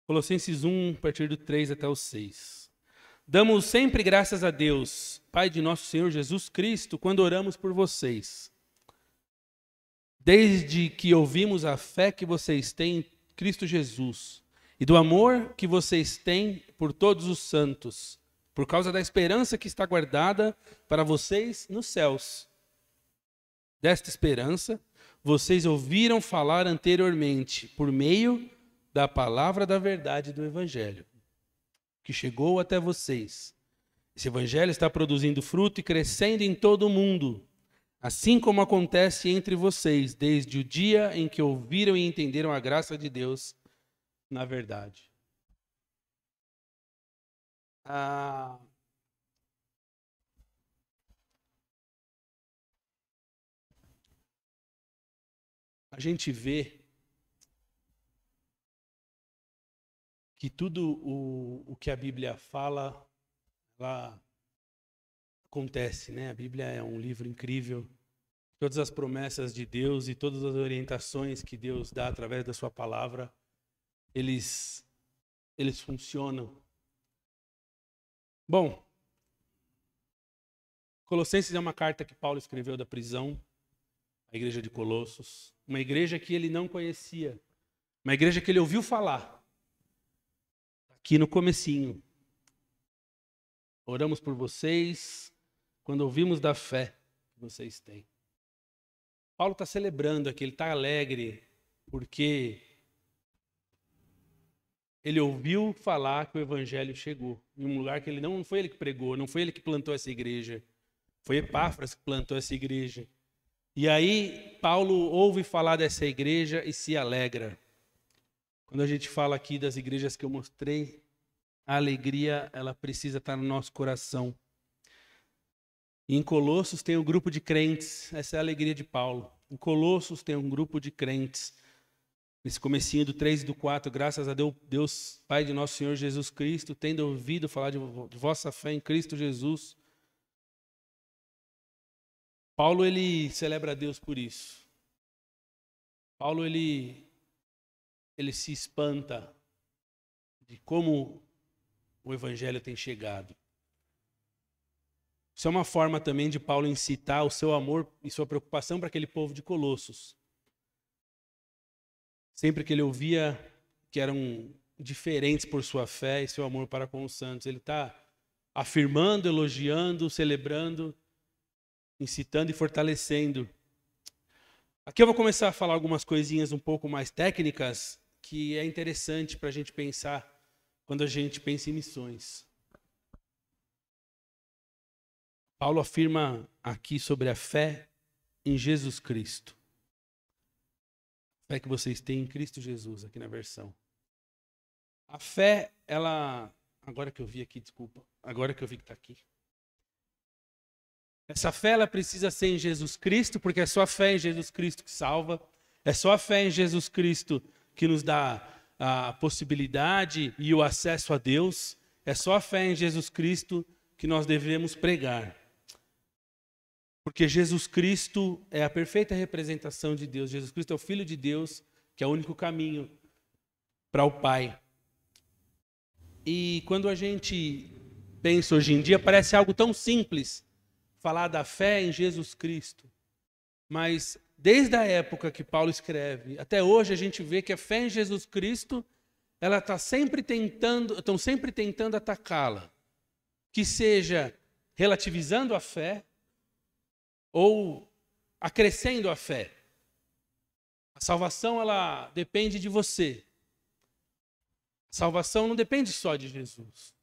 Colossenses 1, a partir do 3 até o 6. Damos sempre graças a Deus, Pai de nosso Senhor Jesus Cristo, quando oramos por vocês. Desde que ouvimos a fé que vocês têm em Cristo Jesus e do amor que vocês têm por todos os santos, por causa da esperança que está guardada para vocês nos céus. Desta esperança, vocês ouviram falar anteriormente, por meio da palavra da verdade do Evangelho, que chegou até vocês. Esse Evangelho está produzindo fruto e crescendo em todo o mundo, assim como acontece entre vocês, desde o dia em que ouviram e entenderam a graça de Deus na verdade. A gente vê que tudo o que a Bíblia fala, ela acontece, né? A Bíblia é um livro incrível. Todas as promessas de Deus e todas as orientações que Deus dá através da sua palavra, eles funcionam. Bom, Colossenses é uma carta que Paulo escreveu da prisão, a igreja de Colossos, uma igreja que ele não conhecia, uma igreja que ele ouviu falar. Aqui no comecinho, oramos por vocês quando ouvimos da fé que vocês têm. Paulo está celebrando aqui, ele está alegre, porque ele ouviu falar que o evangelho chegou em um lugar que ele não foi ele que pregou, não foi ele que plantou essa igreja, foi Epáfras que plantou essa igreja. E aí Paulo ouve falar dessa igreja e se alegra. Quando a gente fala aqui das igrejas que eu mostrei, a alegria ela precisa estar no nosso coração. E em Colossos tem um grupo de crentes, essa é a alegria de Paulo. Em Colossos tem um grupo de crentes. Nesse comecinho do 3 e do 4, graças a Deus, Pai de nosso Senhor Jesus Cristo, tendo ouvido falar de vossa fé em Cristo Jesus. Paulo, ele celebra a Deus por isso. Paulo, ele se espanta de como o evangelho tem chegado. Isso é uma forma também de Paulo incitar o seu amor e sua preocupação para aquele povo de Colossos. Sempre que ele ouvia que eram diferentes por sua fé e seu amor para com os santos, ele está afirmando, elogiando, celebrando, incitando e fortalecendo. Aqui eu vou começar a falar algumas coisinhas um pouco mais técnicas que é interessante para a gente pensar quando a gente pensa em missões. Paulo afirma aqui sobre a fé em Jesus Cristo. A fé que vocês têm em Cristo Jesus, aqui na versão. A fé, ela... Agora que eu vi aqui, desculpa. Agora que eu vi que está aqui. Essa fé, ela precisa ser em Jesus Cristo, porque é só a fé em Jesus Cristo que salva. É só a fé em Jesus Cristo que nos dá a possibilidade e o acesso a Deus. É só a fé em Jesus Cristo que nós devemos pregar. Porque Jesus Cristo é a perfeita representação de Deus. Jesus Cristo é o Filho de Deus, que é o único caminho para o Pai. E quando a gente pensa hoje em dia, parece algo tão simples falar da fé em Jesus Cristo. Mas desde a época que Paulo escreve, até hoje a gente vê que a fé em Jesus Cristo, ela estão sempre tentando atacá-la. Que seja relativizando a fé, ou acrescendo a fé. A salvação, ela depende de você. A salvação não depende só de Jesus.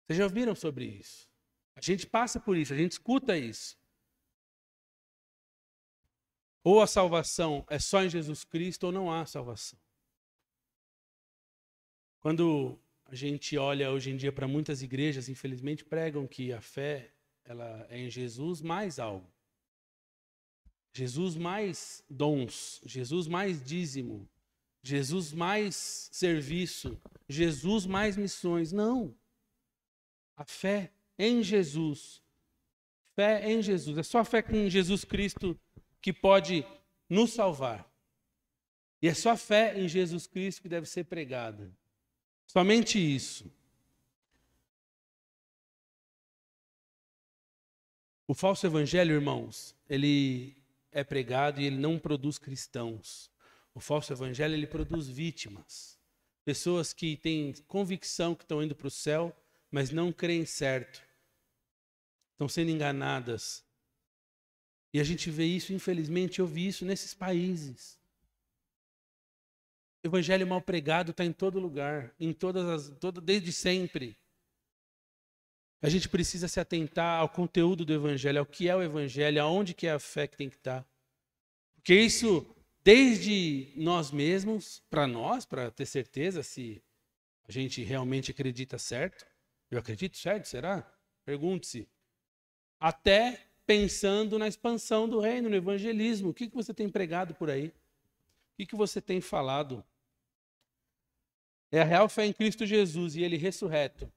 Vocês já ouviram sobre isso? A gente passa por isso, a gente escuta isso. Ou a salvação é só em Jesus Cristo, ou não há salvação. Quando a gente olha hoje em dia para muitas igrejas, infelizmente, pregam que a fé ela é em Jesus mais algo. Jesus mais dons, Jesus mais dízimo, Jesus mais serviço, Jesus mais missões. Não. A fé em Jesus. Fé em Jesus. É só a fé em Jesus Cristo que pode nos salvar. E é só a fé em Jesus Cristo que deve ser pregada. Somente isso. O falso evangelho, irmãos, ele é pregado e ele não produz cristãos. O falso evangelho, ele produz vítimas. Pessoas que têm convicção que estão indo para o céu, mas não creem certo. Estão sendo enganadas. E a gente vê isso, infelizmente, eu vi isso nesses países. O evangelho mal pregado está em todo lugar, desde sempre. A gente precisa se atentar ao conteúdo do evangelho, ao que é o evangelho, aonde que é a fé que tem que estar. Porque isso, desde nós mesmos, para ter certeza se a gente realmente acredita certo. Eu acredito certo, será? Pergunte-se. Até pensando na expansão do reino, no evangelismo. O que você tem pregado por aí? O que você tem falado? É a real fé em Cristo Jesus e Ele ressurreto,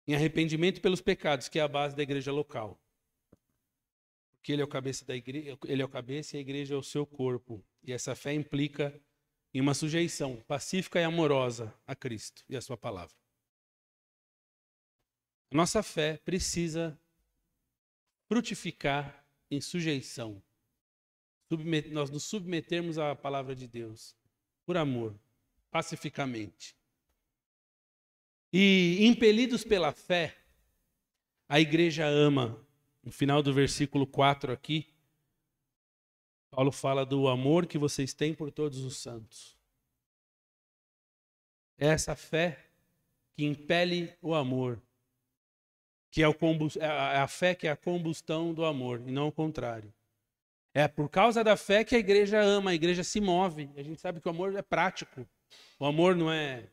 em arrependimento pelos pecados, que é a base da igreja local. Porque Ele é o cabeça da igreja, Ele é o cabeça e a igreja é o seu corpo. E essa fé implica em uma sujeição pacífica e amorosa a Cristo e a sua palavra. A nossa fé precisa frutificar em sujeição. Nós nos submetermos à palavra de Deus, por amor, pacificamente. E impelidos pela fé, a igreja ama. No final do versículo 4 aqui, Paulo fala do amor que vocês têm por todos os santos. É essa fé que impele o amor, que é a fé que é a combustão do amor, e não o contrário. É por causa da fé que a igreja ama, a igreja se move. A gente sabe que o amor é prático. O amor não é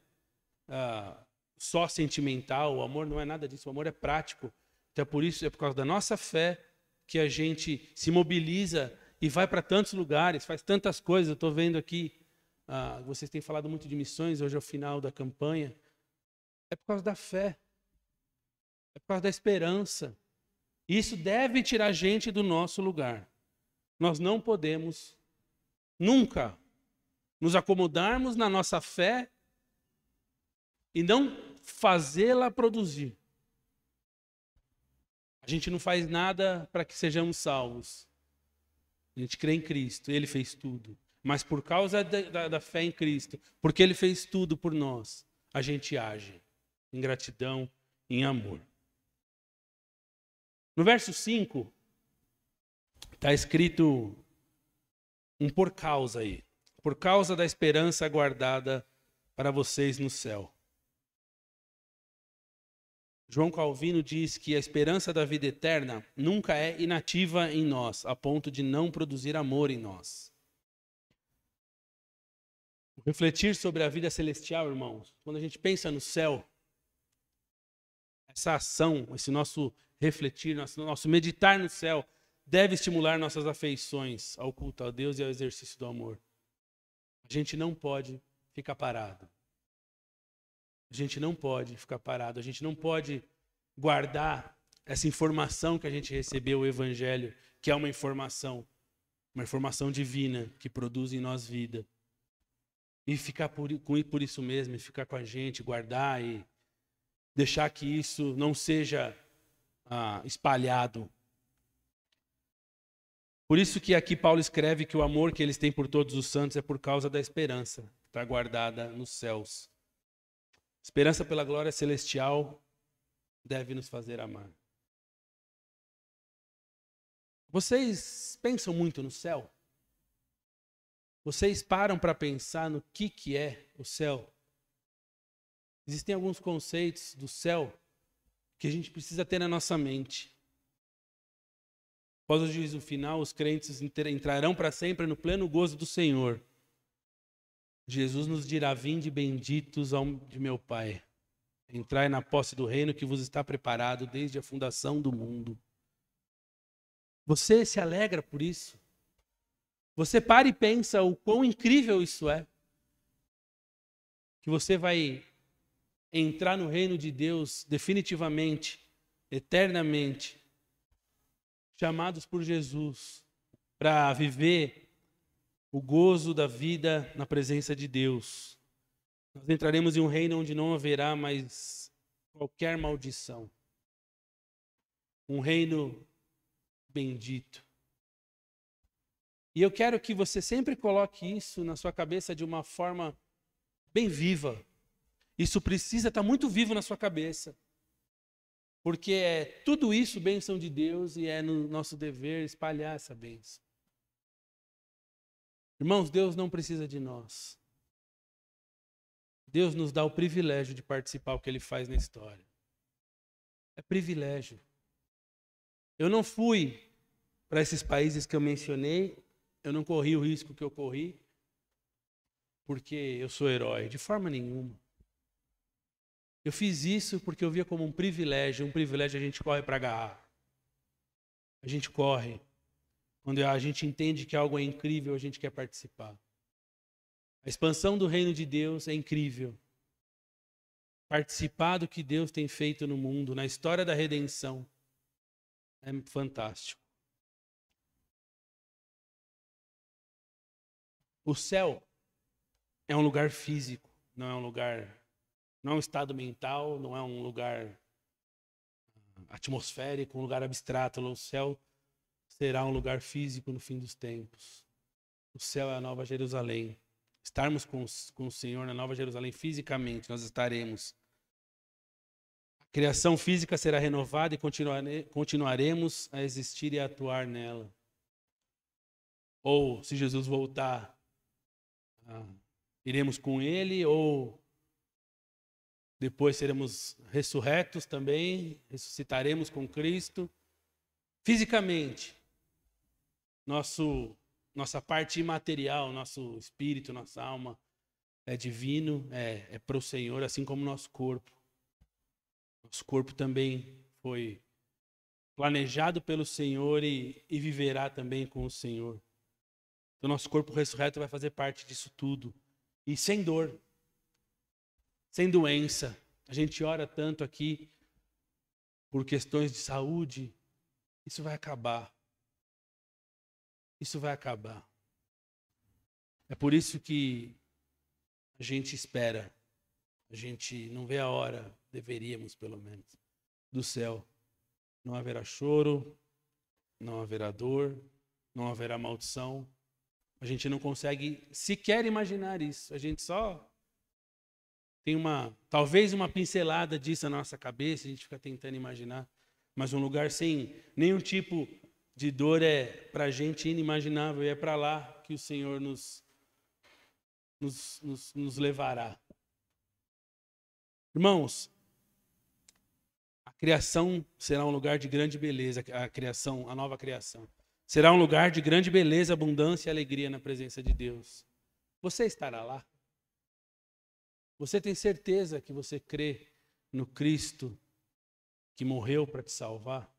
só sentimental, o amor não é nada disso, o amor é prático. Então é por isso, é por causa da nossa fé que a gente se mobiliza e vai para tantos lugares, faz tantas coisas. Eu estou vendo aqui, vocês têm falado muito de missões, hoje é o final da campanha. É por causa da fé, é por causa da esperança. Isso deve tirar a gente do nosso lugar. Nós não podemos nunca nos acomodarmos na nossa fé e não fazê-la produzir. A gente não faz nada para que sejamos salvos. A gente crê em Cristo, Ele fez tudo. Mas por causa da fé em Cristo, porque Ele fez tudo por nós, a gente age em gratidão, em amor. No verso 5, está escrito um por causa aí. Por causa da esperança guardada para vocês no céu. João Calvino diz que a esperança da vida eterna nunca é inativa em nós, a ponto de não produzir amor em nós. Refletir sobre a vida celestial, irmãos, quando a gente pensa no céu, essa ação, esse nosso refletir, nosso meditar no céu, deve estimular nossas afeições ao culto a Deus e ao exercício do amor. A gente não pode ficar parado. A gente não pode ficar parado. A gente não pode guardar essa informação que a gente recebeu, o Evangelho, que é uma informação divina, que produz em nós vida. E ficar por isso mesmo, e ficar com a gente, guardar e deixar que isso não seja espalhado. Por isso que aqui Paulo escreve que o amor que eles têm por todos os santos é por causa da esperança que está guardada nos céus. Esperança pela glória celestial deve nos fazer amar. Vocês pensam muito no céu? Vocês param para pensar no que é o céu? Existem alguns conceitos do céu que a gente precisa ter na nossa mente. Após o juízo final, os crentes entrarão para sempre no pleno gozo do Senhor. Jesus nos dirá: vinde benditos de meu Pai. Entrai na posse do reino que vos está preparado desde a fundação do mundo. Você se alegra por isso? Você para e pensa o quão incrível isso é? Que você vai entrar no reino de Deus definitivamente, eternamente, chamados por Jesus para viver o gozo da vida na presença de Deus. Nós entraremos em um reino onde não haverá mais qualquer maldição. Um reino bendito. E eu quero que você sempre coloque isso na sua cabeça de uma forma bem viva. Isso precisa estar muito vivo na sua cabeça. Porque é tudo isso bênção de Deus e é no nosso dever espalhar essa bênção. Irmãos, Deus não precisa de nós. Deus nos dá o privilégio de participar do que Ele faz na história. É privilégio. Eu não fui para esses países que eu mencionei, eu não corri o risco que eu corri, porque eu sou herói, de forma nenhuma. Eu fiz isso porque eu via como um privilégio a gente corre para agarrar. A gente corre. Quando a gente entende que algo é incrível, a gente quer participar. A expansão do reino de Deus é incrível. Participar do que Deus tem feito no mundo, na história da redenção, é fantástico. O céu é um lugar físico, não é um lugar, não é um estado mental, não é um lugar atmosférico, um lugar abstrato. O céu será um lugar físico no fim dos tempos. O céu é a Nova Jerusalém. Estarmos com o Senhor na Nova Jerusalém fisicamente, nós estaremos. A criação física será renovada e continuaremos a existir e a atuar nela. Ou, se Jesus voltar, iremos com Ele, ou depois seremos ressurretos também, ressuscitaremos com Cristo. Fisicamente, nossa parte imaterial, nosso espírito, nossa alma é divino, é para o Senhor, assim como nosso corpo. Nosso corpo também foi planejado pelo Senhor e viverá também com o Senhor. Então, nosso corpo ressurreto vai fazer parte disso tudo. E sem dor, sem doença. A gente ora tanto aqui por questões de saúde. Isso vai acabar. Isso vai acabar. É por isso que a gente espera. A gente não vê a hora, deveríamos pelo menos, do céu. Não haverá choro, não haverá dor, não haverá maldição. A gente não consegue sequer imaginar isso. A gente só tem talvez uma pincelada disso na nossa cabeça, a gente fica tentando imaginar. Mas um lugar sem nenhum tipo de dor é para a gente inimaginável. E é para lá que o Senhor nos levará. Irmãos, a criação será um lugar de grande beleza. A nova criação. Será um lugar de grande beleza, abundância e alegria na presença de Deus. Você estará lá? Você tem certeza que você crê no Cristo que morreu para te salvar?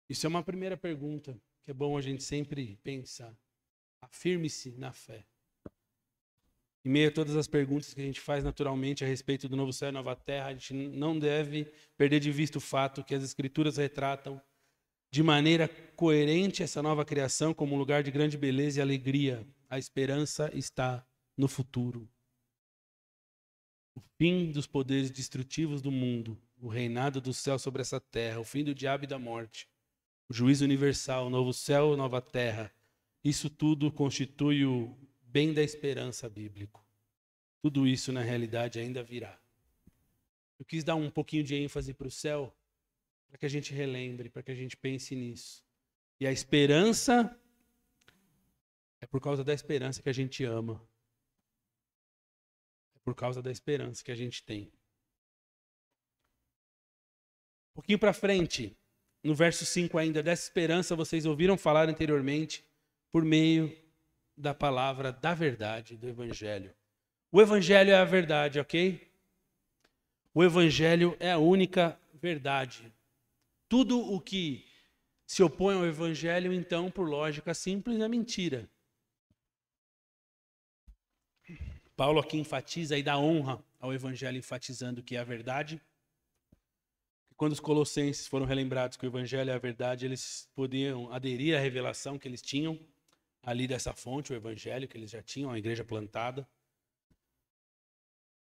Isso é uma primeira pergunta que é bom a gente sempre pensar. Afirme-se na fé. Em meio a todas as perguntas que a gente faz naturalmente a respeito do novo céu e nova terra, a gente não deve perder de vista o fato que as Escrituras retratam de maneira coerente essa nova criação como um lugar de grande beleza e alegria. A esperança está no futuro. O fim dos poderes destrutivos do mundo, o reinado do céu sobre essa terra, o fim do diabo e da morte, o juízo universal, o novo céu e nova terra. Isso tudo constitui o bem da esperança bíblico. Tudo isso, na realidade, ainda virá. Eu quis dar um pouquinho de ênfase para o céu, para que a gente relembre, para que a gente pense nisso. E a esperança, é por causa da esperança que a gente ama. É por causa da esperança que a gente tem. Um pouquinho para frente, no verso 5 ainda, dessa esperança vocês ouviram falar anteriormente por meio da palavra da verdade, do Evangelho. O Evangelho é a verdade, ok? O Evangelho é a única verdade. Tudo o que se opõe ao Evangelho, então, por lógica simples, é mentira. Paulo aqui enfatiza e dá honra ao Evangelho, enfatizando que é a verdade. Quando os colossenses foram relembrados que o Evangelho é a verdade, eles podiam aderir à revelação que eles tinham, ali dessa fonte, o evangelho que eles já tinham, a igreja plantada.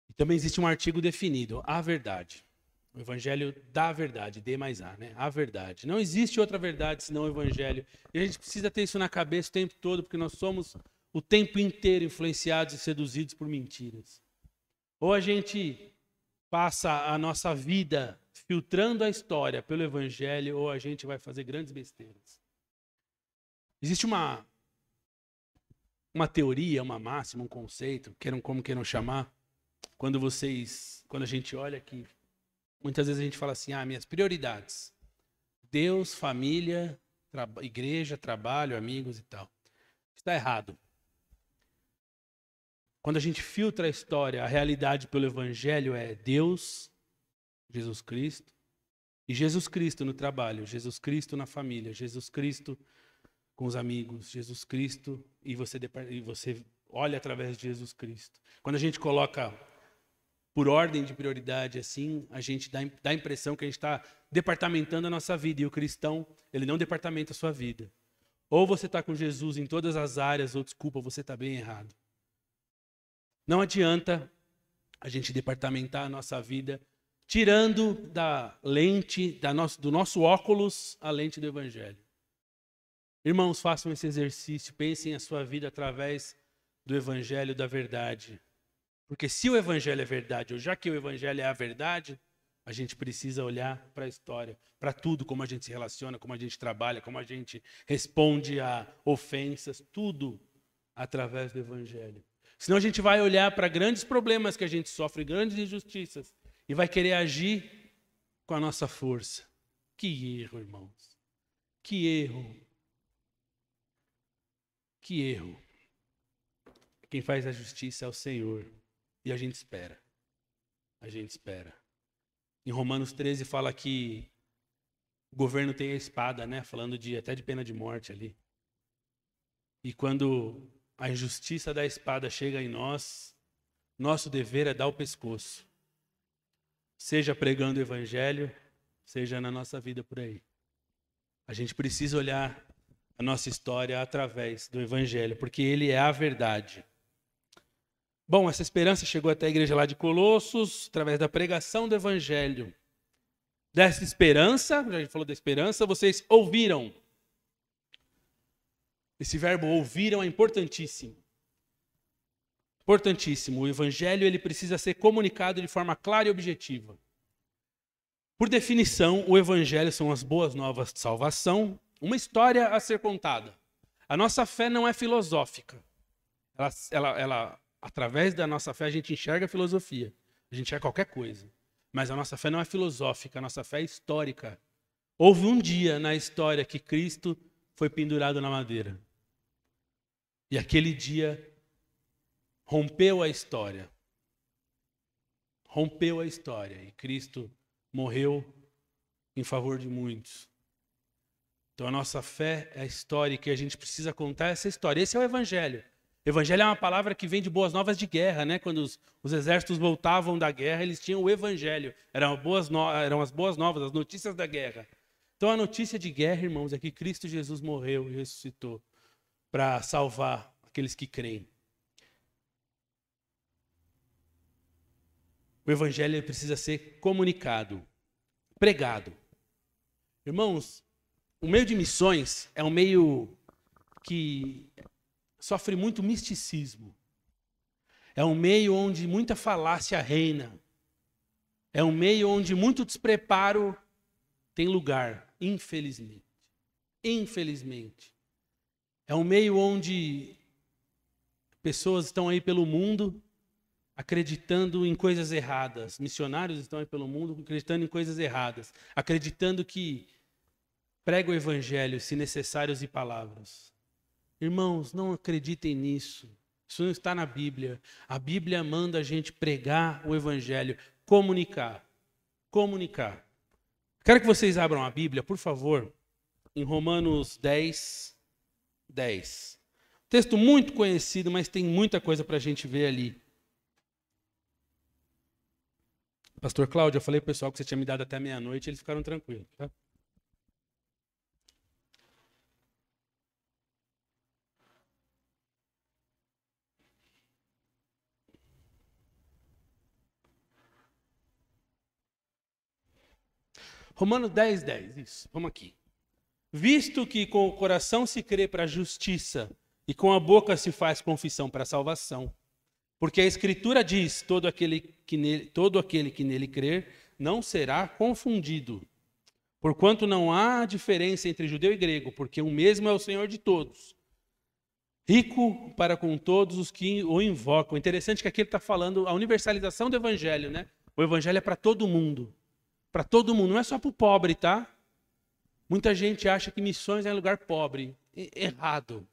E também existe um artigo definido, a verdade. O evangelho da verdade, D mais A, né? A verdade. Não existe outra verdade senão o evangelho. E a gente precisa ter isso na cabeça o tempo todo, porque nós somos o tempo inteiro influenciados e seduzidos por mentiras. Ou a gente passa a nossa vida filtrando a história pelo evangelho, ou a gente vai fazer grandes besteiras. Existe uma teoria, uma máxima, um conceito, como queiram chamar, quando a gente olha aqui, muitas vezes a gente fala assim, minhas prioridades, Deus, família, igreja, trabalho, amigos e tal. Está errado. Quando a gente filtra a história, a realidade pelo evangelho é Deus, Jesus Cristo, e Jesus Cristo no trabalho, Jesus Cristo na família, Jesus Cristo com os amigos, Jesus Cristo, e você olha através de Jesus Cristo. Quando a gente coloca por ordem de prioridade assim, a gente dá a impressão que a gente está departamentando a nossa vida, e o cristão, ele não departamenta a sua vida. Ou você está com Jesus em todas as áreas, ou desculpa, você está bem errado. Não adianta a gente departamentar a nossa vida tirando da lente, do nosso óculos, a lente do evangelho. Irmãos, façam esse exercício, pensem a sua vida através do evangelho da verdade. Porque se o evangelho é verdade, ou já que o evangelho é a verdade, a gente precisa olhar para a história, para tudo, como a gente se relaciona, como a gente trabalha, como a gente responde a ofensas, tudo através do evangelho. Senão a gente vai olhar para grandes problemas que a gente sofre, grandes injustiças, e vai querer agir com a nossa força. Que erro, irmãos. Que erro. Que erro. Quem faz a justiça é o Senhor. E a gente espera. A gente espera. Em Romanos 13 fala que o governo tem a espada, né? Falando até de pena de morte ali. E quando a injustiça da espada chega em nós, nosso dever é dar o pescoço. Seja pregando o evangelho, seja na nossa vida por aí. A gente precisa olhar a nossa história através do evangelho, porque ele é a verdade. Bom, essa esperança chegou até a igreja lá de Colossos, através da pregação do evangelho. Dessa esperança, já a gente falou da esperança, vocês ouviram. Esse verbo ouviram é importantíssimo. Importantíssimo. O evangelho ele precisa ser comunicado de forma clara e objetiva. Por definição, o evangelho são as boas novas de salvação, uma história a ser contada. A nossa fé não é filosófica. Através da nossa fé, a gente enxerga a filosofia. A gente enxerga qualquer coisa. Mas a nossa fé não é filosófica, a nossa fé é histórica. Houve um dia na história que Cristo foi pendurado na madeira. E aquele dia rompeu a história. Rompeu a história. E Cristo morreu em favor de muitos. Então a nossa fé é histórica e a gente precisa contar essa história. Esse é o evangelho. Evangelho é uma palavra que vem de boas novas de guerra, né? Quando os exércitos voltavam da guerra, eles tinham o evangelho. Eram as boas novas, as notícias da guerra. Então a notícia de guerra, irmãos, é que Cristo Jesus morreu e ressuscitou para salvar aqueles que creem. O evangelho precisa ser comunicado, pregado. Irmãos, o meio de missões é um meio que sofre muito misticismo. É um meio onde muita falácia reina. É um meio onde muito despreparo tem lugar, infelizmente. Infelizmente. É um meio onde pessoas estão aí pelo mundo acreditando em coisas erradas. Missionários estão aí pelo mundo acreditando em coisas erradas. Acreditando que prega o evangelho, se necessários e palavras. Irmãos, não acreditem nisso. Isso não está na Bíblia. A Bíblia manda a gente pregar o evangelho, comunicar. Comunicar. Quero que vocês abram a Bíblia, por favor, em Romanos 10, 10. Texto muito conhecido, mas tem muita coisa para a gente ver ali. Pastor Cláudio, eu falei pro pessoal que você tinha me dado até meia-noite, eles ficaram tranquilos, tá? Romanos 10:10, isso, vamos aqui. Visto que com o coração se crê para a justiça e com a boca se faz confissão para a salvação. Porque a Escritura diz, todo aquele que nele crer não será confundido. Porquanto não há diferença entre judeu e grego, porque o mesmo é o Senhor de todos. Rico para com todos os que o invocam. Interessante que aqui ele está falando a universalização do Evangelho, né? O Evangelho é para todo mundo. Para todo mundo, não é só para o pobre, tá? Muita gente acha que missões é em lugar pobre. Errado.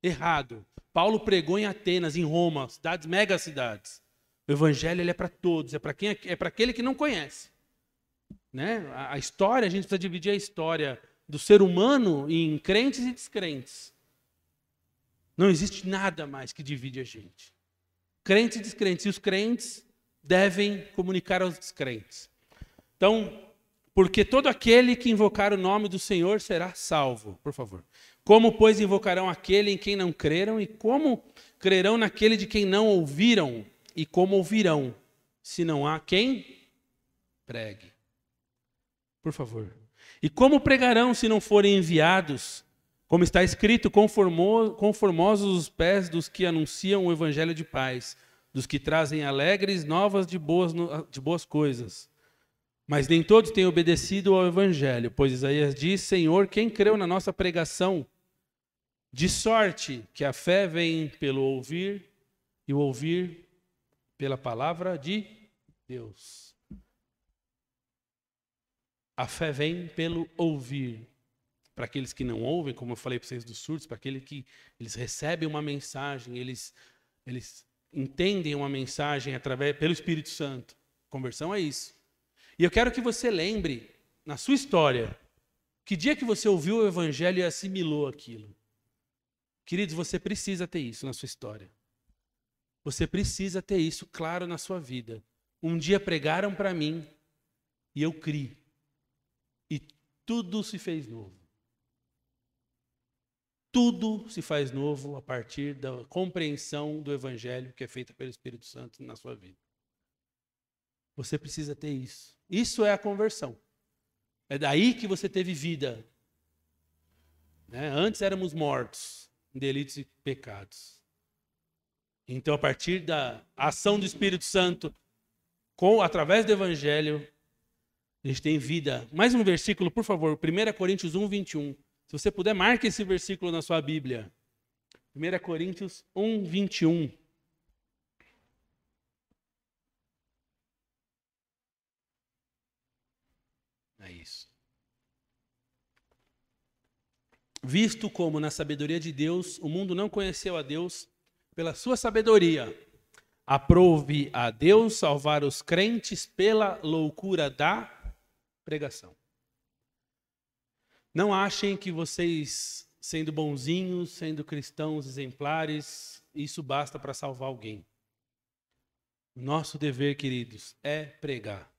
Errado. Paulo pregou em Atenas, em Roma, cidades, mega cidades. O Evangelho ele é para todos, é para aquele que não conhece. Né? A história, a gente precisa dividir a história do ser humano em crentes e descrentes. Não existe nada mais que divide a gente. Crentes e descrentes. E os crentes devem comunicar aos descrentes. Então, porque todo aquele que invocar o nome do Senhor será salvo. Por favor. Como, pois, invocarão aquele em quem não creram? E como crerão naquele de quem não ouviram? E como ouvirão, se não há quem pregue? Por favor. E como pregarão se não forem enviados? Como está escrito, conformosos os pés dos que anunciam o evangelho de paz, dos que trazem alegres novas de boas coisas. Mas nem todos têm obedecido ao evangelho, pois Isaías diz, Senhor, quem creu na nossa pregação? De sorte que a fé vem pelo ouvir, e o ouvir pela palavra de Deus. A fé vem pelo ouvir. Para aqueles que não ouvem, como eu falei para vocês dos surdos, para aqueles que eles recebem uma mensagem, eles entendem uma mensagem pelo Espírito Santo. Conversão é isso. E eu quero que você lembre, na sua história, que dia que você ouviu o Evangelho e assimilou aquilo. Queridos, você precisa ter isso na sua história. Você precisa ter isso claro na sua vida. Um dia pregaram para mim e eu criei. E tudo se fez novo. Tudo se faz novo a partir da compreensão do Evangelho que é feita pelo Espírito Santo na sua vida. Você precisa ter isso. Isso é a conversão. É daí que você teve vida. Né? Antes éramos mortos em delitos e pecados. Então, a partir da ação do Espírito Santo, através do Evangelho, a gente tem vida. Mais um versículo, por favor. 1 Coríntios 1, 21. Se você puder, marque esse versículo na sua Bíblia. 1 Coríntios 1, 21. É isso. Visto como na sabedoria de Deus, o mundo não conheceu a Deus pela sua sabedoria. Aprove a Deus salvar os crentes pela loucura da pregação. Não achem que vocês, sendo bonzinhos, sendo cristãos exemplares, isso basta para salvar alguém. Nosso dever, queridos, é pregar.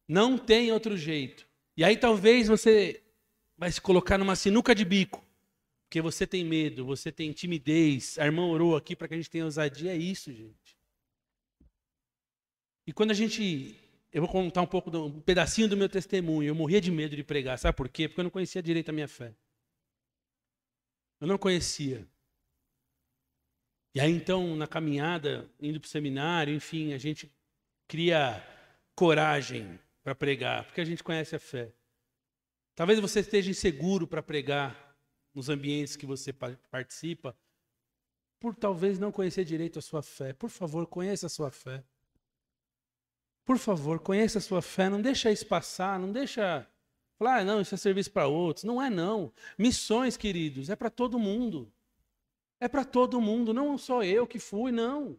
Não tem outro jeito. E aí talvez você vai se colocar numa sinuca de bico, porque você tem medo, você tem timidez. A irmã orou aqui para que a gente tenha ousadia. É isso, gente. E quando eu vou contar um pedacinho do meu testemunho. Eu morria de medo de pregar. Sabe por quê? Porque eu não conhecia direito a minha fé. Eu não conhecia. E aí então, na caminhada, indo para o seminário, enfim, a gente cria coragem para pregar, porque a gente conhece a fé. Talvez você esteja inseguro para pregar nos ambientes que você participa, por talvez não conhecer direito a sua fé. Por favor, conheça a sua fé. Por favor, conheça a sua fé. Não deixa isso passar, não deixa falar, não, isso é serviço para outros. Não é, não. Missões, queridos, é para todo mundo. É para todo mundo, não só eu que fui, não.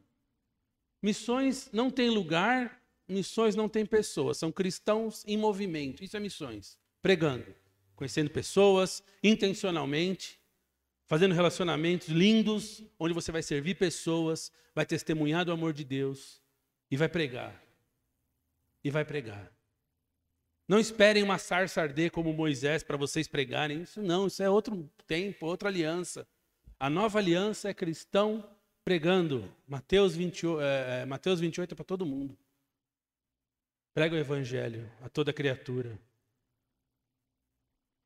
Missões não tem lugar, missões não tem pessoas. São cristãos em movimento. Isso é missões. Pregando, conhecendo pessoas, intencionalmente, fazendo relacionamentos lindos, onde você vai servir pessoas, vai testemunhar do amor de Deus e vai pregar. E vai pregar. Não esperem uma sarça arder como Moisés para vocês pregarem. Isso não, isso é outro tempo, outra aliança. A nova aliança é cristão pregando. Mateus 28 é para todo mundo. Prega o evangelho a toda criatura.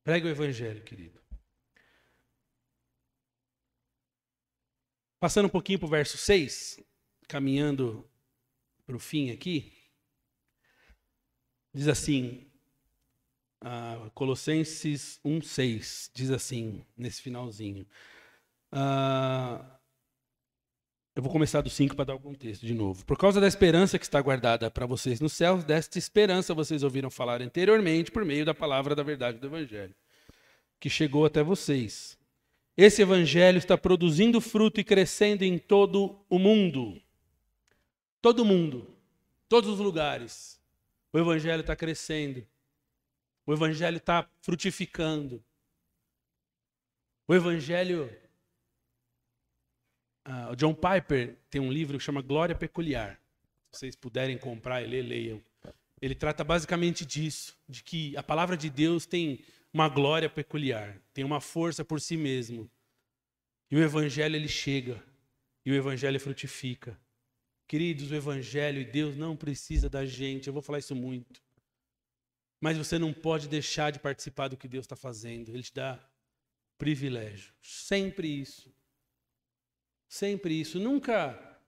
Pregue o evangelho, querido. Passando um pouquinho para o verso 6, caminhando para o fim aqui, diz assim, Colossenses 1:6, diz assim, nesse finalzinho. Eu vou começar do 5 para dar o contexto de novo. Por causa da esperança que está guardada para vocês nos céus, desta esperança vocês ouviram falar anteriormente por meio da palavra da verdade do evangelho, que chegou até vocês. Esse evangelho está produzindo fruto e crescendo em todo o mundo. Todo mundo, todos os lugares. O evangelho está crescendo. O evangelho está frutificando. O evangelho... o John Piper tem um livro que chama Glória Peculiar. Se vocês puderem comprar e ler, leiam. Ele trata basicamente disso, de que a palavra de Deus tem uma glória peculiar, tem uma força por si mesmo. E o evangelho, ele chega, e o evangelho frutifica. Queridos, o evangelho e Deus não precisa da gente, eu vou falar isso muito. Mas você não pode deixar de participar do que Deus está fazendo, Ele te dá privilégio. Sempre isso. Sempre isso. Nunca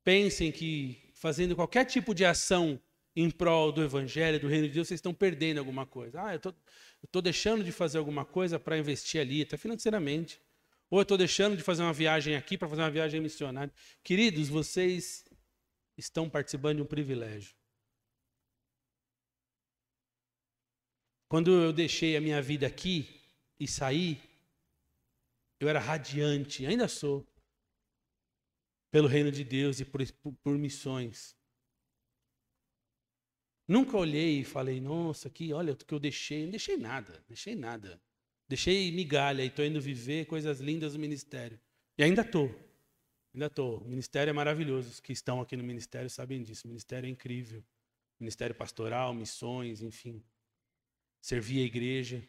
pensem que fazendo qualquer tipo de ação em prol do evangelho, do reino de Deus, vocês estão perdendo alguma coisa. Eu estou deixando de fazer alguma coisa para investir ali, até financeiramente. Ou eu estou deixando de fazer uma viagem aqui para fazer uma viagem missionária. Queridos, vocês estão participando de um privilégio. Quando eu deixei a minha vida aqui e saí, eu era radiante, ainda sou, pelo reino de Deus e por missões. Nunca olhei e falei, nossa, aqui, olha o que eu deixei. Não deixei nada. Deixei migalha e estou indo viver coisas lindas no ministério. E ainda estou. O ministério é maravilhoso. Os que estão aqui no ministério sabem disso. O ministério é incrível. Ministério pastoral, missões, enfim. Servir a igreja.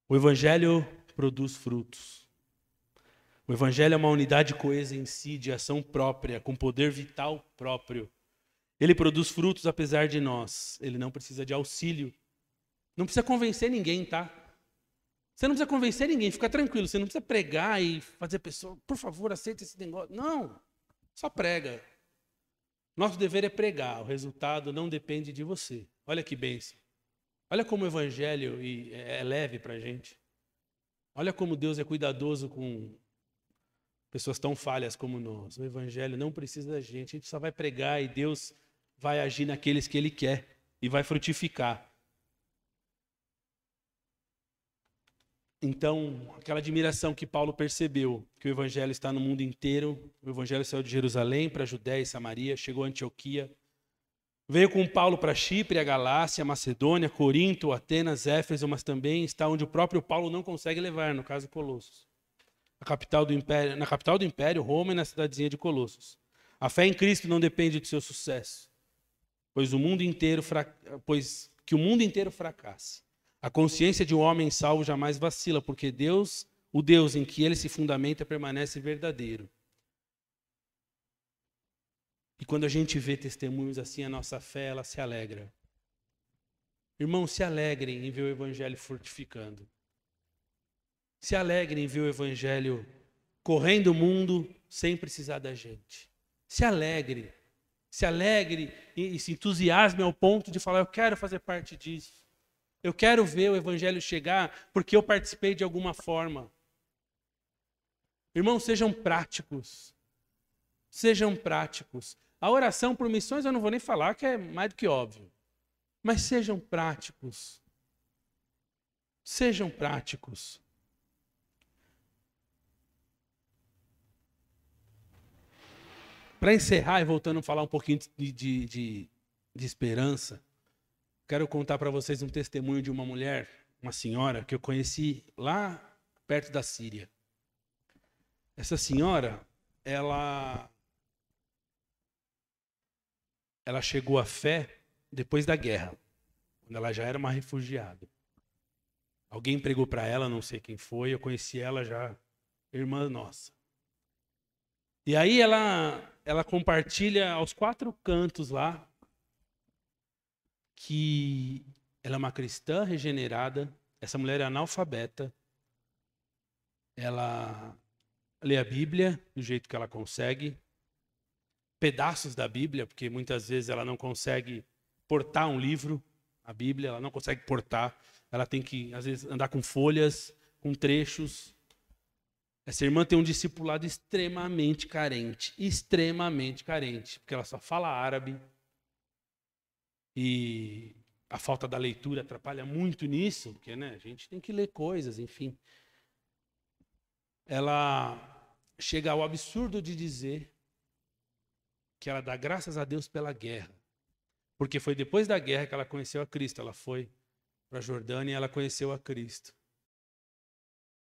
O evangelho produz frutos. O evangelho é uma unidade coesa em si, de ação própria, com poder vital próprio. Ele produz frutos apesar de nós. Ele não precisa de auxílio. Não precisa convencer ninguém, tá? Você não precisa convencer ninguém, fica tranquilo. Você não precisa pregar e fazer a pessoa, por favor, aceita esse negócio. Não, só prega. Nosso dever é pregar, o resultado não depende de você. Olha que bênção. Olha como o evangelho é leve para a gente. Olha como Deus é cuidadoso com pessoas tão falhas como nós. O evangelho não precisa da gente, a gente só vai pregar e Deus vai agir naqueles que Ele quer e vai frutificar. Então, aquela admiração que Paulo percebeu, que o evangelho está no mundo inteiro, o evangelho saiu de Jerusalém para a Judéia e Samaria, chegou a Antioquia, veio com Paulo para Chipre, a Galácia, a Macedônia, Corinto, Atenas, Éfeso, mas também está onde o próprio Paulo não consegue levar, no caso Colossos. Na capital do império, Roma, e na cidadezinha de Colossos. A fé em Cristo não depende do seu sucesso, pois que o mundo inteiro fracasse. A consciência de um homem salvo jamais vacila, porque Deus, o Deus em que ele se fundamenta, permanece verdadeiro. E quando a gente vê testemunhos assim, a nossa fé, ela se alegra. Irmãos, se alegrem em ver o evangelho frutificando. Se alegrem em ver o evangelho correndo o mundo sem precisar da gente. Se alegre e se entusiasme ao ponto de falar, eu quero fazer parte disso. Eu quero ver o evangelho chegar porque eu participei de alguma forma. Irmãos, sejam práticos. Sejam práticos. A oração por missões eu não vou nem falar, que é mais do que óbvio. Mas sejam práticos. Sejam práticos. Para encerrar e voltando a falar um pouquinho de esperança, quero contar para vocês um testemunho de uma mulher, uma senhora, que eu conheci lá perto da Síria. Essa senhora, ela chegou à fé depois da guerra, quando ela já era uma refugiada. Alguém pregou para ela, não sei quem foi, eu conheci ela já, irmã nossa. E aí ela compartilha aos 4 cantos lá que ela é uma cristã regenerada, Essa mulher é analfabeta. Ela lê a Bíblia do jeito que ela consegue. Pedaços da Bíblia, porque muitas vezes ela não consegue portar um livro, a Bíblia, ela não consegue portar. Ela tem que, às vezes, andar com folhas, com trechos. Essa irmã tem um discipulado extremamente carente, porque ela só fala árabe. E a falta da leitura atrapalha muito nisso, porque, né, a gente tem que ler coisas, enfim. Ela chega ao absurdo de dizer que ela dá graças a Deus pela guerra. Porque foi depois da guerra que ela conheceu a Cristo. Ela foi para a Jordânia e ela conheceu a Cristo.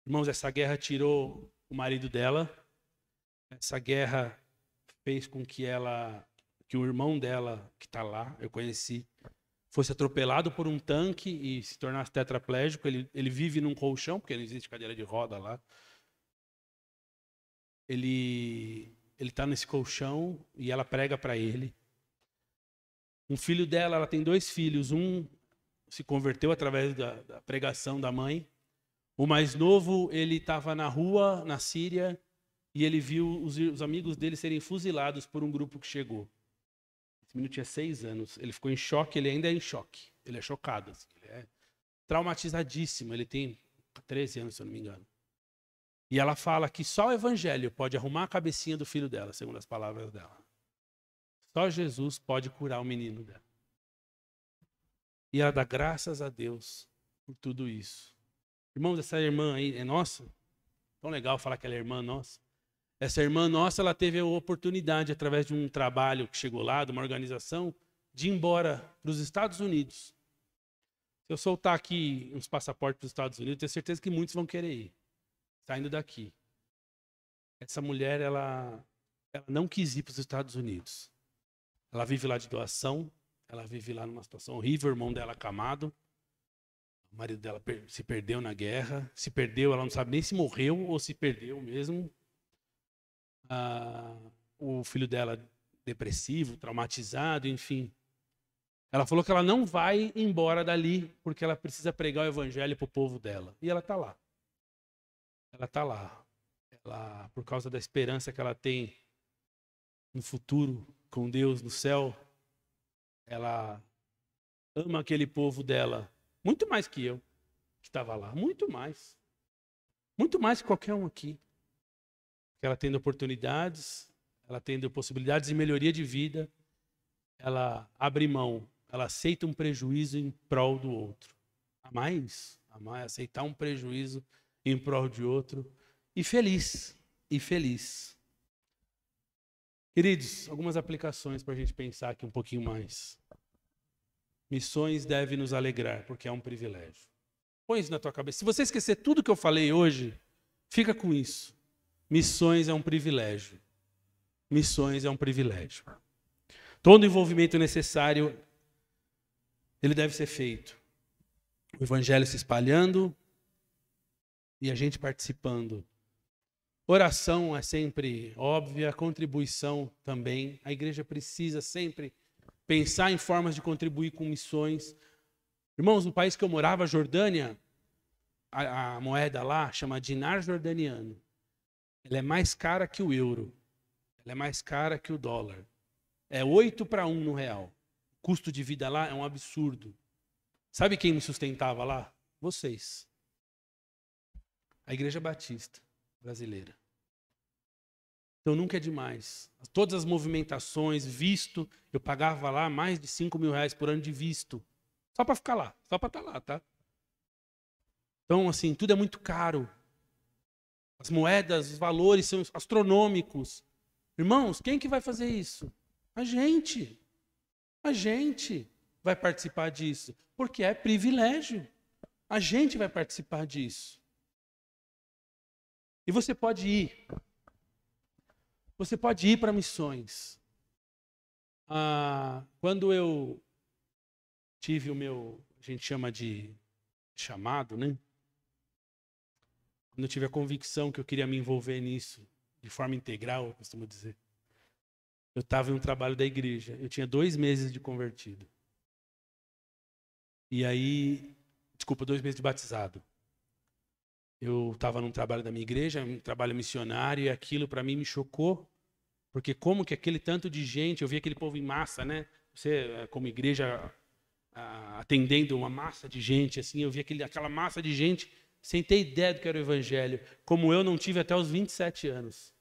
Irmãos, essa guerra tirou o marido dela. Essa guerra fez com que o irmão dela, que está lá, eu conheci, fosse atropelado por um tanque e se tornasse tetraplégico. Ele vive num colchão, porque não existe cadeira de roda lá. Ele está nesse colchão e ela prega para ele. Um filho dela, ela tem 2 filhos. Um se converteu através da pregação da mãe. O mais novo, ele estava na rua, na Síria, e ele viu os amigos dele serem fuzilados por um grupo que chegou. Esse menino tinha 6 anos. Ele ficou em choque, ele ainda é em choque. Ele é chocado. Assim, ele é traumatizadíssimo. Ele tem 13 anos, se eu não me engano. E ela fala que só o evangelho pode arrumar a cabecinha do filho dela, segundo as palavras dela. Só Jesus pode curar o menino dela. E ela dá graças a Deus por tudo isso. Irmãos, essa irmã aí é nossa? Tão legal falar que ela é irmã nossa. Essa irmã nossa, ela teve a oportunidade, através de um trabalho que chegou lá, de uma organização, de ir embora para os Estados Unidos. Se eu soltar aqui uns passaportes para os Estados Unidos, tenho certeza que muitos vão querer ir. Saindo daqui. Essa mulher, ela não quis ir para os Estados Unidos. Ela vive lá de doação, ela vive lá numa situação horrível, o irmão dela acamado, o marido dela se perdeu na guerra, se perdeu, ela não sabe nem se morreu ou se perdeu mesmo. O filho dela depressivo, traumatizado, enfim. Ela falou que ela não vai embora dali porque ela precisa pregar o evangelho para o povo dela. E ela está lá. Ela está lá. Ela, por causa da esperança que ela tem no futuro com Deus no céu, ela ama aquele povo dela muito mais que eu, que estava lá. Muito mais. Muito mais que qualquer um aqui. Ela tendo oportunidades, ela tendo possibilidades de melhoria de vida, ela abre mão, ela aceita um prejuízo em prol do outro. Amar isso. Amar é aceitar um prejuízo em prol de outro. E feliz. E feliz. Queridos, algumas aplicações para a gente pensar aqui um pouquinho mais. Missões devem nos alegrar, porque é um privilégio. Põe isso na tua cabeça. Se você esquecer tudo que eu falei hoje, fica com isso. Missões é um privilégio. Missões é um privilégio. Todo envolvimento necessário, ele deve ser feito. O evangelho se espalhando e a gente participando. Oração é sempre óbvia, contribuição também. A igreja precisa sempre pensar em formas de contribuir com missões. Irmãos, no país que eu morava, Jordânia, a moeda lá chama dinar jordaniano. Ela é mais cara que o euro. Ela é mais cara que o dólar. É 8-1 no real. O custo de vida lá é um absurdo. Sabe quem me sustentava lá? Vocês. A Igreja Batista brasileira. Então nunca é demais. Todas as movimentações, visto, eu pagava lá mais de R$5.000 por ano de visto. Só para ficar lá, só para estar lá, tá? Então, assim, tudo é muito caro. As moedas, os valores são astronômicos. Irmãos, quem que vai fazer isso? A gente. A gente vai participar disso. Porque é privilégio. A gente vai participar disso. E você pode ir. Você pode ir para missões. Quando eu tive o meu, a gente chama de chamado, né? Quando eu tive a convicção que eu queria me envolver nisso, de forma integral, eu costumo dizer. Eu estava em um trabalho da igreja. Eu tinha 2 meses de convertido. E aí, 2 meses de batizado. Eu estava num trabalho da minha igreja, um trabalho missionário, e aquilo para mim me chocou, porque como que aquele tanto de gente, eu vi aquele povo em massa, né? Você, como igreja, atendendo uma massa de gente, assim, eu vi aquela massa de gente, sem ter ideia do que era o evangelho, como eu não tive até os 27 anos.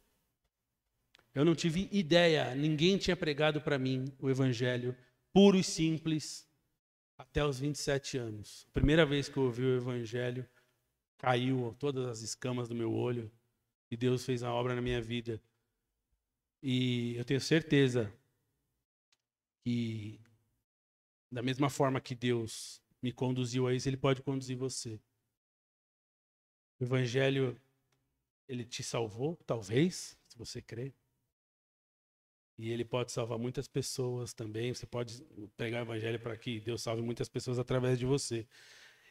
Eu não tive ideia, ninguém tinha pregado para mim o evangelho puro e simples até os 27 anos. A primeira vez que eu ouvi o evangelho, caiu todas as escamas do meu olho e Deus fez a obra na minha vida. E eu tenho certeza que, da mesma forma que Deus me conduziu a isso, Ele pode conduzir você. O evangelho, ele te salvou, talvez, se você crer. E ele pode salvar muitas pessoas também. Você pode pregar o evangelho para que Deus salve muitas pessoas através de você.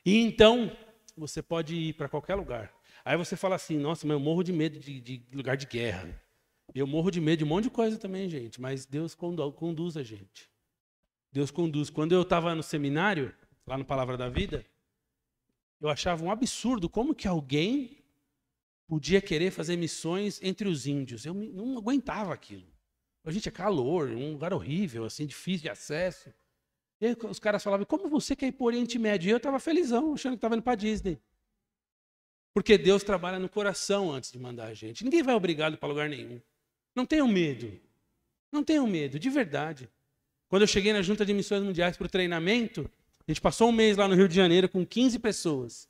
E então, você pode ir para qualquer lugar. Aí você fala assim, nossa, mas eu morro de medo de lugar de guerra. Eu morro de medo de um monte de coisa também, gente. Mas Deus conduz a gente. Deus conduz. Quando eu estava no seminário, lá no Palavra da Vida, eu achava um absurdo como que alguém podia querer fazer missões entre os índios. Eu não aguentava aquilo. A gente é calor, um lugar horrível, assim, difícil de acesso. E aí os caras falavam, como você quer ir para o Oriente Médio? E eu estava felizão, achando que estava indo para Disney. Porque Deus trabalha no coração antes de mandar a gente. Ninguém vai obrigado para lugar nenhum. Não tenham medo. Não tenham medo, de verdade. Quando eu cheguei na Junta de Missões Mundiais para o treinamento, a gente passou um mês lá no Rio de Janeiro com 15 pessoas.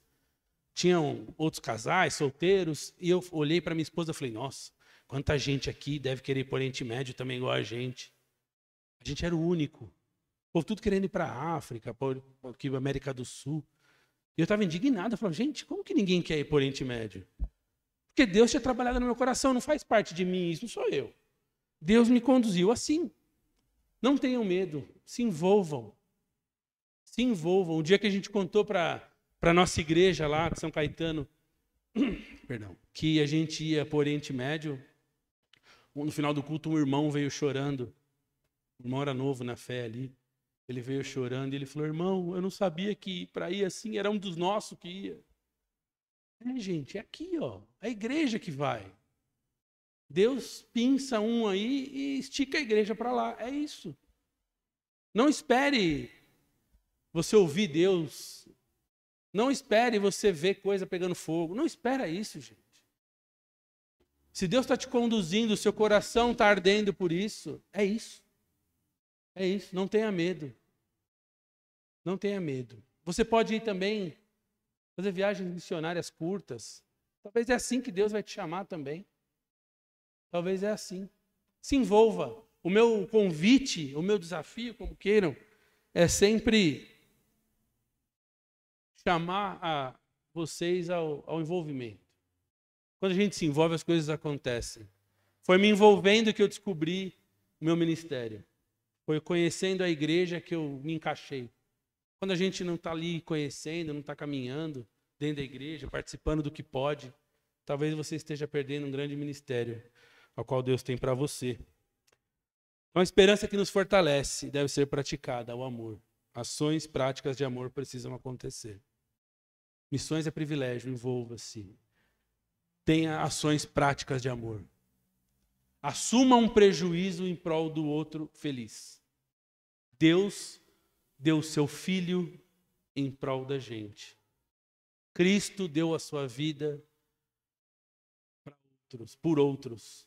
Tinham outros casais, solteiros, e eu olhei para minha esposa e falei, nossa, quanta gente aqui deve querer ir para o Oriente Médio também igual a gente. A gente era o único. O povo tudo querendo ir para a África, para a América do Sul. E eu estava indignado. Eu falava, gente, como que ninguém quer ir para o Oriente Médio? Porque Deus tinha trabalhado no meu coração, não faz parte de mim, isso não sou eu. Deus me conduziu assim. Não tenham medo, se envolvam. Se envolvam. O dia que a gente contou para a nossa igreja lá de São Caetano, perdão, que a gente ia para o Oriente Médio, no final do culto um irmão veio chorando. O irmão era novo na fé ali. Ele veio chorando e ele falou, irmão, eu não sabia que para ir assim era um dos nossos que ia. Gente, é aqui, ó, a igreja que vai. Deus pinça um aí e estica a igreja para lá. É isso. Não espere você ouvir Deus. Não espere você ver coisa pegando fogo. Não espera isso, gente. Se Deus está te conduzindo, o seu coração está ardendo por isso, é isso. É isso. Não tenha medo. Não tenha medo. Você pode ir também fazer viagens missionárias curtas. Talvez é assim que Deus vai te chamar também. Talvez é assim. Se envolva. O meu convite, o meu desafio, como queiram, é sempre chamar a vocês ao envolvimento. Quando a gente se envolve, as coisas acontecem. Foi me envolvendo que eu descobri o meu ministério. Foi conhecendo a igreja que eu me encaixei. Quando a gente não está ali conhecendo, não está caminhando dentro da igreja, participando do que pode, talvez você esteja perdendo um grande ministério ao qual Deus tem para você. Uma esperança que nos fortalece deve ser praticada, o amor. Ações práticas de amor precisam acontecer. Missões é privilégio, envolva-se. Tenha ações práticas de amor. Assuma um prejuízo em prol do outro feliz. Deus deu o seu Filho em prol da gente. Cristo deu a sua vida para outros, por outros.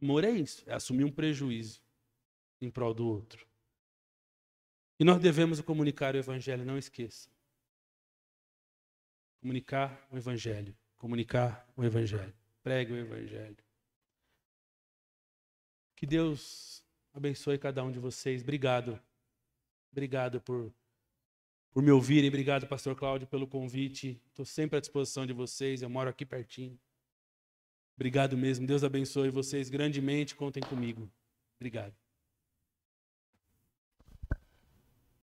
Amor é isso, é assumir um prejuízo em prol do outro. E nós devemos comunicar o Evangelho, não esqueça. Comunicar o Evangelho. Comunicar o Evangelho. Pregue o Evangelho. Que Deus abençoe cada um de vocês. Obrigado. Obrigado por me ouvirem. Obrigado, pastor Cláudio, pelo convite. Estou sempre à disposição de vocês. Eu moro aqui pertinho. Obrigado mesmo. Deus abençoe vocês grandemente. Contem comigo. Obrigado.